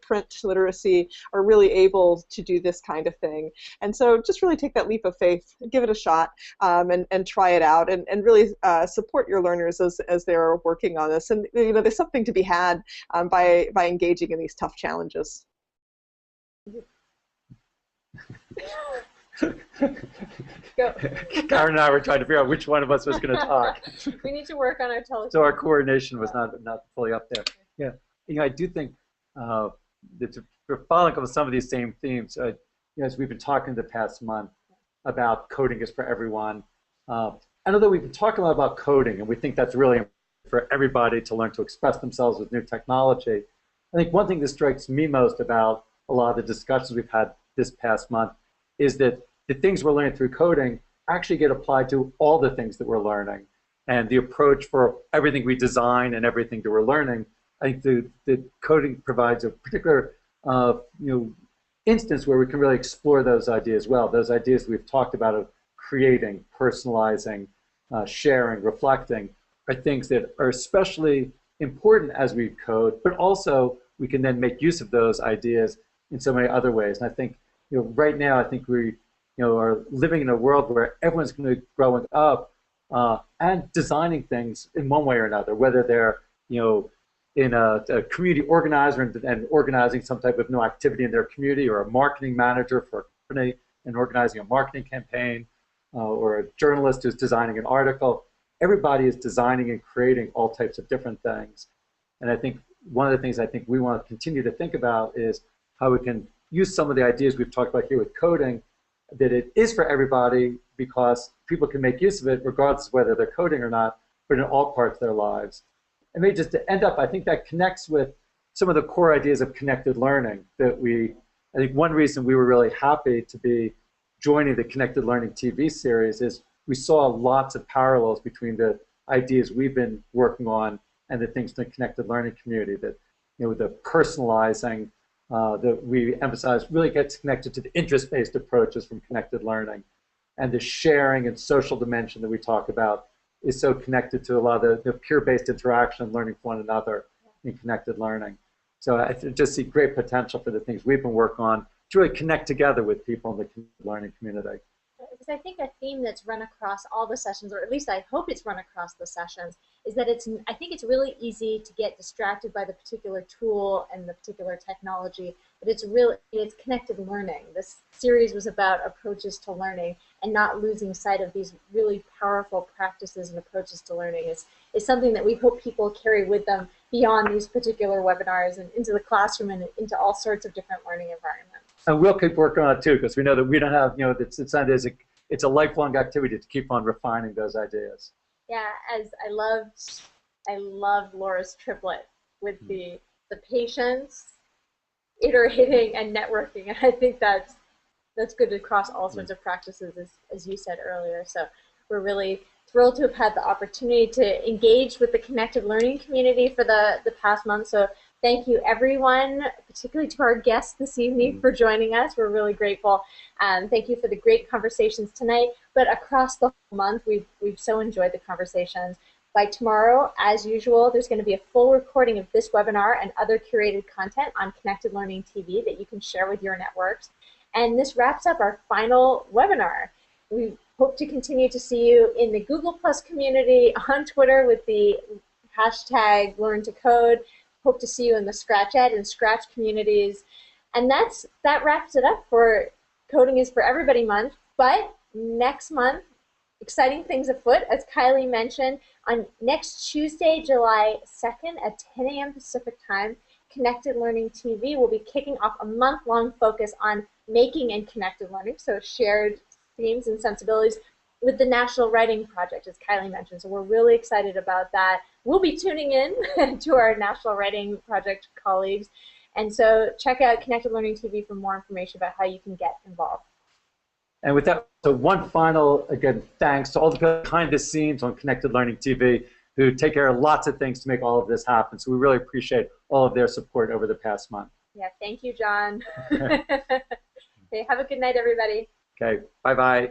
print literacy, are really able to do this kind of thing. And so just really take that leap of faith, give it a shot, and try it out, and really support your learners as they're working on this. And there's something to be had by engaging in these tough challenges. Go. Karen and I were trying to figure out which one of us was going to talk. We need to work on our television. So our coordination was not fully up there. Yeah, I do think that we're following up with some of these same themes. As we've been talking the past month about coding is for everyone. I know that we've been talking a lot about coding, and we think that's really important for everybody to learn to express themselves with new technology. I think one thing that strikes me most about a lot of the discussions we've had this past month is that the things we're learning through coding actually get applied to all the things that we're learning. And the approach for everything we design and everything that we're learning, I think the coding provides a particular instance where we can really explore those ideas well. Those ideas we've talked about of creating, personalizing, sharing, reflecting, are things that are especially important as we code, but also we can then make use of those ideas in so many other ways. And I think, right now, I think we, are living in a world where everyone's going to be growing up and designing things in one way or another, whether they're, in a community organizer and organizing some type of new activity in their community, or a marketing manager for a company and organizing a marketing campaign, or a journalist who's designing an article. Everybody is designing and creating all types of different things. And I think one of the things I think we want to continue to think about is how we can use some of the ideas we've talked about here with coding, that it is for everybody because people can make use of it regardless of whether they're coding or not, but in all parts of their lives. And maybe just to end up, I think that connects with some of the core ideas of connected learning that I think one reason we were really happy to be joining the Connected Learning TV series is we saw lots of parallels between the ideas we've been working on and the things in the connected learning community, that the personalizing that we emphasize really gets connected to the interest-based approaches from connected learning, and the sharing and social dimension that we talk about is so connected to a lot of the peer-based interaction and learning from one another in connected learning. So I just see great potential for the things we've been working on to really connect together with people in the connected learning community. Because I think a theme that's run across all the sessions, or at least I hope it's run across the sessions, is that I think it's really easy to get distracted by the particular tool and the particular technology, but it's connected learning. This series was about approaches to learning and not losing sight of these really powerful practices and approaches to learning is something that we hope people carry with them beyond these particular webinars and into the classroom and into all sorts of different learning environments. And we'll keep working on it too, because we know that we don't have, it's a lifelong activity to keep on refining those ideas. Yeah, as I loved Laura's triplet with the patience, iterating, and networking, and I think that's good across all sorts of practices, as you said earlier. So we're really thrilled to have had the opportunity to engage with the connected learning community for the past month. So thank you, everyone, particularly to our guests this evening for joining us. We're really grateful. Thank you for the great conversations tonight. But across the whole month, we've so enjoyed the conversations. By tomorrow, as usual, there's going to be a full recording of this webinar and other curated content on Connected Learning TV that you can share with your networks. And this wraps up our final webinar. We hope to continue to see you in the Google Plus community, on Twitter with the hashtag #LearnToCode. Hope to see you in the Scratch Ed and Scratch communities. And that wraps it up for Coding is for Everybody month. But next month, exciting things afoot, as Kylie mentioned. On next Tuesday, July 2nd at 10 a.m. Pacific time, Connected Learning TV will be kicking off a month-long focus on making and connected learning, so shared themes and sensibilities with the National Writing Project, as Kylie mentioned. So we're really excited about that. We'll be tuning in to our National Writing Project colleagues. And so check out Connected Learning TV for more information about how you can get involved. And with that, so one final, again, thanks to all the people behind the scenes on Connected Learning TV who take care of lots of things to make all of this happen. So we really appreciate all of their support over the past month. Yeah, thank you, John. Okay, have a good night, everybody. Okay, bye-bye.